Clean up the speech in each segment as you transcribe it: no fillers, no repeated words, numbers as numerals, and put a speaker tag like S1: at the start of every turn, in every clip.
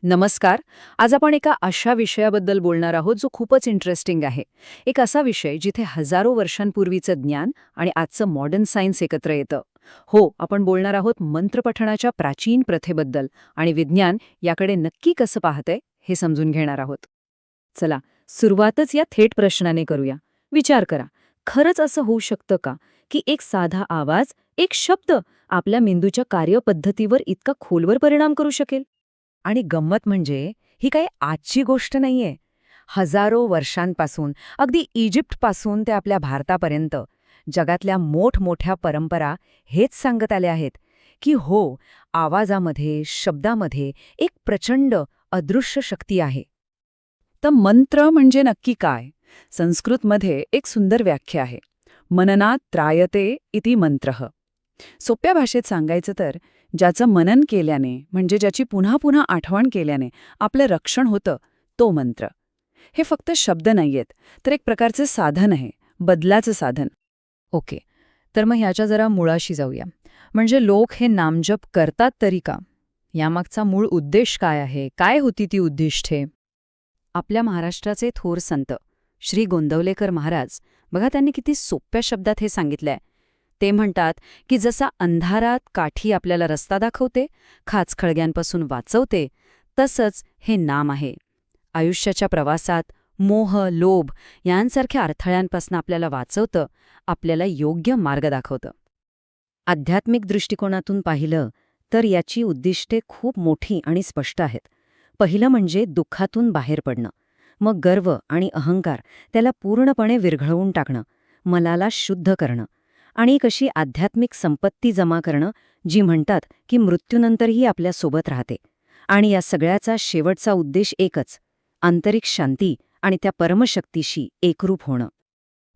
S1: नमस्कार. आज आपण एका अशा विषयाबद्दल बोलणार आहोत जो खूपच इंटरेस्टिंग आहे. एक असा विषय जिथे हजारो वर्षांपूर्वीचं ज्ञान आणि आजचं मॉडर्न सायन्स एकत्र येतं. हो, आपण बोलणार आहोत मंत्रपठणाच्या प्राचीन प्रथेबद्दल आणि विज्ञान याकडे नक्की कसं पाहतंय हे समजून घेणार आहोत. चला, सुरुवातच या थेट प्रश्नाने करूया. विचार करा, खरंच असं होऊ शकतं का की एक साधा आवाज, एक शब्द आपल्या मेंदूच्या कार्यपद्धतीवर इतका खोलवर परिणाम करू शकेल? आणि गंमत म्हणजे ही काही आजची गोष्ट नाहीये. हजारो वर्षांपासून, अगदी इजिप्तपासून ते आपल्या भारतापर्यंत जगातल्या मोठमोठ्या परंपरा हेच सांगत आल्या आहेत की हो, आवाजामध्ये, शब्दामध्ये एक प्रचंड अदृश्य शक्ती आहे. तर मंत्र म्हणजे नक्की काय? संस्कृतमध्ये एक सुंदर व्याख्या आहे. मननात त्रायते इति मंत्रः. सोप्या भाषेत सांगायचं तर ज्याचं मनन केल्याने, म्हणजे ज्याची पुन्हा पुन्हा आठवण केल्याने आपलं रक्षण होतं, तो मंत्र. हे फक्त शब्द नाहीयेत, तर एक प्रकारचे साधन आहे, बदलाचं साधन. ओके, तर मग ह्याच्या जरा मुळाशी जाऊया. म्हणजे लोक हे नामजप करतात तरी का? यामागचा मूळ उद्देश काय आहे? काय होती ती उद्दिष्टे? आपल्या महाराष्ट्राचे थोर संत श्री गोंदवलेकर महाराज, बघा त्यांनी किती सोप्या शब्दात हे सांगितलंय. ते म्हणतात की जसा अंधारात काठी आपल्याला रस्ता दाखवते, खाचखळग्यांपासून वाचवते, तसंच हे नाम आहे. आयुष्याच्या प्रवासात मोह, लोभ यांसारख्या अडथळ्यांपासून आपल्याला वाचवतं, आपल्याला योग्य मार्ग दाखवतं. आध्यात्मिक दृष्टिकोनातून पाहिलं तर याची उद्दिष्टे खूप मोठी आणि स्पष्ट आहेत. पहिलं म्हणजे दुःखातून बाहेर पडणं. मग गर्व आणि अहंकार त्याला पूर्णपणे विरघळवून टाकणं, मनाला शुद्ध करणं. आणि एक अशी आध्यात्मिक संपत्ती जमा करणं जी म्हणतात की मृत्यूनंतरही आपल्यासोबत राहते. आणि या सगळ्याचा शेवटचा उद्देश एकच, आंतरिक शांती आणि त्या परमशक्तीशी एकरूप होणं.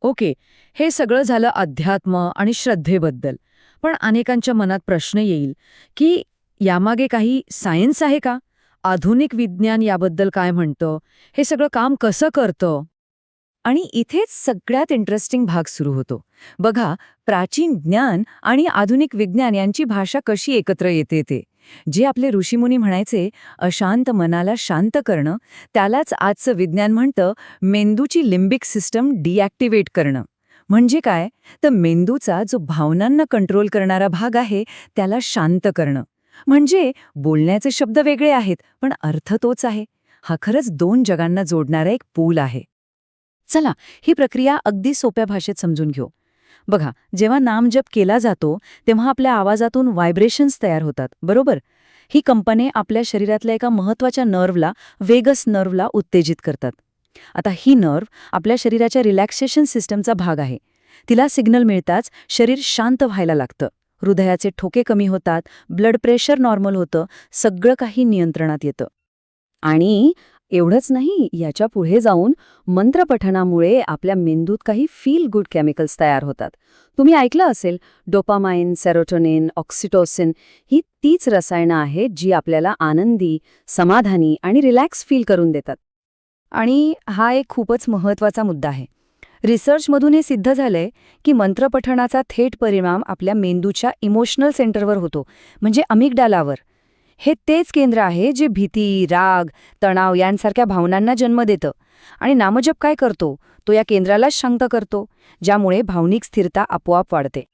S1: ओके, हे सगळं झालं अध्यात्म आणि श्रद्धेबद्दल. पण अनेकांच्या मनात प्रश्न येईल की यामागे काही सायन्स आहे का? आधुनिक विज्ञान याबद्दल काय म्हणतं? हे सगळं काम कसं करतं? आणि इथेच सगळ्यात इंटरेस्टिंग भाग सुरू होतो. बघा, प्राचीन ज्ञान आणि आधुनिक विज्ञान यांची भाषा कशी एकत्र येते ते. जे आपले ऋषीमुनी म्हणायचे अशांत मनाला शांत करणं, त्यालाच आजचं विज्ञान म्हणतं मेंदूची लिंबिक सिस्टम डिॲक्टिव्हेट करणं. म्हणजे काय? तर मेंदूचा जो भावनांना कंट्रोल करणारा भाग आहे त्याला शांत करणं. म्हणजे बोलण्याचे शब्द वेगळे आहेत, पण अर्थ तोच आहे. हा खरंच दोन जगांना जोडणारा एक पूल आहे. चला, ही प्रक्रिया अगदी सोप्या भाषेत समजून घेऊ. बघा, जेव्हा नामजप केला जातो तेव्हा आपल्या आवाजातून व्हायब्रेशन्स तयार होतात, बरोबर? ही कंपने आपल्या शरीरातल्या एका महत्त्वाच्या नर्व्हला, वेगस नर्व्हला उत्तेजित करतात. आता ही नर्व्ह आपल्या शरीराच्या रिलॅक्सेशन सिस्टमचा भाग आहे. तिला सिग्नल मिळताच शरीर शांत व्हायला लागतं. हृदयाचे ठोके कमी होतात, ब्लड प्रेशर नॉर्मल होतं, सगळं काही नियंत्रणात येतं. आणि एवढंच नाही, याच्या पुढे जाऊन मंत्रपठणामुळे आपल्या मेंदूत काही फील गुड केमिकल्स तयार होतात. तुम्ही ऐकलं असेल, डोपामाइन, सेरोटोनिन, ऑक्सिटोसिन ही तीच रसायनं आहेत जी आपल्याला आनंदी, समाधानी आणि रिलॅक्स फील करून देतात. आणि हा एक खूपच महत्त्वाचा मुद्दा आहे. रिसर्चमधून हे सिद्ध झालंय की मंत्रपठणाचा थेट परिणाम आपल्या मेंदूच्या इमोशनल सेंटरवर होतो, म्हणजे अमिगडालावर. हे तेच केंद्र आहे जे भीती, राग, तणाव यांसारख्या भावनांना जन्म देतं. आणि नामजप काय करतो? तो या केंद्रालाच शांत करतो, ज्यामुळे भावनिक स्थिरता आपोआप वाढते.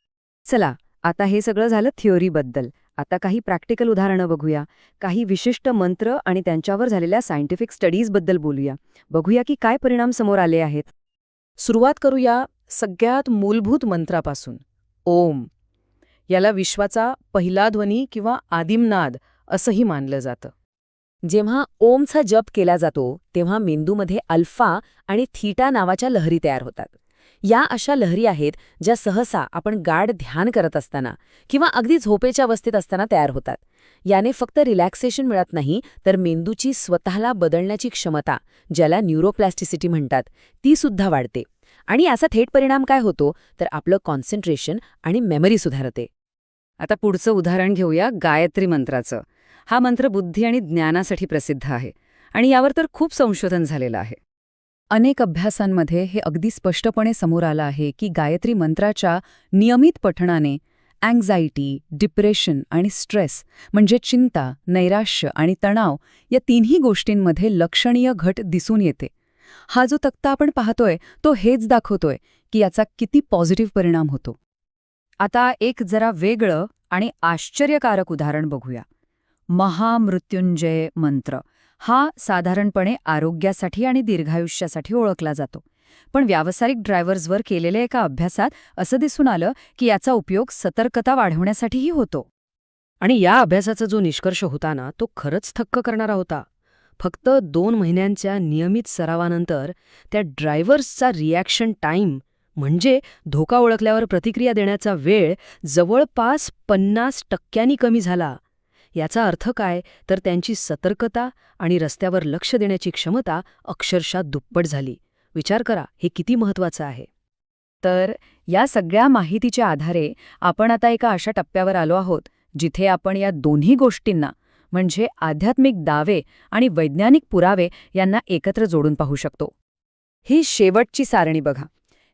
S1: चला, आता हे सगळं झालं थिअरीबद्दल. आता काही प्रॅक्टिकल उदाहरणं बघूया. काही विशिष्ट मंत्र आणि त्यांच्यावर झालेल्या सायंटिफिक स्टडीजबद्दल बोलूया. बघूया की काय परिणाम समोर आले आहेत. सुरुवात करूया सगळ्यात मूलभूत मंत्रापासून, ओम. याला विश्वाचा पहिला ध्वनी किंवा आदिमनाद असंही मानलं जातं. जेव्हा ओमचा जप केला जातो तेव्हा मेंदूमध्ये अल्फा आणि थीटा नावाच्या लहरी तयार होतात. या अशा लहरी आहेत ज्या सहसा आपण गाढ ध्यान करत असताना किंवा अगदी झोपेच्या अवस्थेत असताना तयार होतात. याने फक्त रिलॅक्सेशन मिळत नाही, तर मेंदूची स्वतःला बदलण्याची क्षमता, ज्याला न्यूरोप्लास्टिसिटी म्हणतात, ती सुद्धा वाढते. आणि याचा थेट परिणाम काय होतो तर आपलं कॉन्सन्ट्रेशन आणि मेमरी सुधारते. आता पुढचं उदाहरण घेऊया गायत्री मंत्राचं. हा मंत्र बुद्धी आणि ज्ञानासाठी प्रसिद्ध आहे आणि यावर तर खूप संशोधन झालेलं आहे. अनेक अभ्यासांमध्ये हे अगदी स्पष्टपणे समोर आलं आहे की गायत्री मंत्राच्या नियमित पठणाने अँक्झायटी, डिप्रेशन आणि स्ट्रेस म्हणजे चिंता, नैराश्य आणि तणाव या तिन्ही गोष्टींमध्ये लक्षणीय घट दिसून येते. हा जो तक्ता आपण पाहतोय तो हेच दाखवतोय की याचा किती पॉझिटिव्ह परिणाम होतो. आता एक जरा वेगळं आणि आश्चर्यकारक उदाहरण बघूया. महामृत्युंजय मंत्र हा साधारणपणे आरोग्यासाठी आणि दीर्घायुष्यासाठी ओळखला जातो. पण व्यावसायिक ड्रायव्हर्सवर केलेल्या एका अभ्यासात असं दिसून आलं की याचा उपयोग सतर्कता वाढवण्यासाठीही होतो.
S2: आणि या अभ्यासाचा जो निष्कर्ष होता ना तो खरंच थक्क करणारा होता. फक्त 2 महिन्यांच्या नियमित सरावानंतर त्या ड्रायव्हर्सचा रिॲक्शन टाईम म्हणजे धोका ओळखल्यावर प्रतिक्रिया देण्याचा वेळ जवळपास 50% कमी झाला. याचा अर्थ काय तर त्यांची सतर्कता आणि रस्त्यावर लक्ष देण्याची क्षमता अक्षरशः दुप्पट झाली. विचार करा हे किती महत्त्वाचं आहे.
S1: तर या सगळ्या माहितीच्या आधारे आपण आता एका अशा टप्प्यावर आलो आहोत जिथे आपण या दोन्ही गोष्टींना म्हणजे आध्यात्मिक दावे आणि वैज्ञानिक पुरावे यांना एकत्र जोडून पाहू शकतो. ही शेवटची सारणी बघा.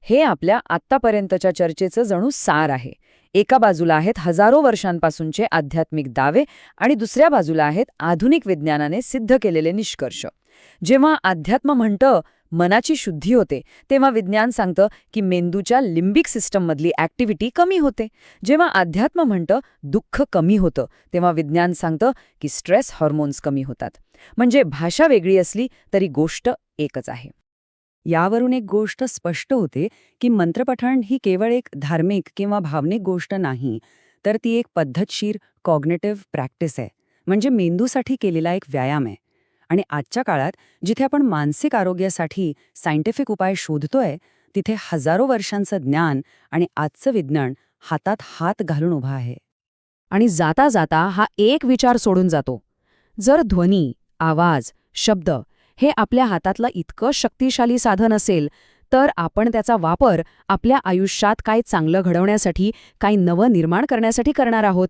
S1: हे आपल्या आत्तापर्यंतच्या चर्चेचं जणू सार आहे. एका बाजूला आहेत हजारो वर्षांपासूनचे आध्यात्मिक दावे आणि दुसऱ्या बाजूला आहेत आधुनिक विज्ञानाने सिद्ध केलेले निष्कर्ष. जेव्हा अध्यात्म म्हणतं मनाची शुद्धी होते तेव्हा विज्ञान सांगतं की मेंदूच्या लिंबिक सिस्टममधली ॲक्टिव्हिटी कमी होते. जेव्हा अध्यात्म म्हणतं दुःख कमी होतं तेव्हा विज्ञान सांगतं की स्ट्रेस हार्मोन्स कमी होतात. म्हणजे भाषा वेगळी असली तरी गोष्ट एकच आहे. यावरून एक गोष्ट स्पष्ट होते की मंत्रपठण ही केवळ एक धार्मिक किंवा भावनिक गोष्ट नाही, तर ती एक पद्धतशीर कॉग्नेटिव्ह प्रॅक्टिस आहे. म्हणजे मेंदूसाठी केलेला एक व्यायाम आहे. आणि आजच्या काळात जिथे आपण मानसिक आरोग्यासाठी सायंटिफिक उपाय शोधतोय तिथे हजारो वर्षांचं ज्ञान आणि आजचं विज्ञान हातात हात घालून उभा आहे.
S2: आणि जाता जाता हा एक विचार सोडून जातो. जर ध्वनी, आवाज, शब्द हे आपल्या हातातलं इतकं शक्तिशाली साधन असेल तर आपण त्याचा वापर आपल्या आयुष्यात काय चांगलं घडवण्यासाठी, काय नवं निर्माण करण्यासाठी करणार आहोत.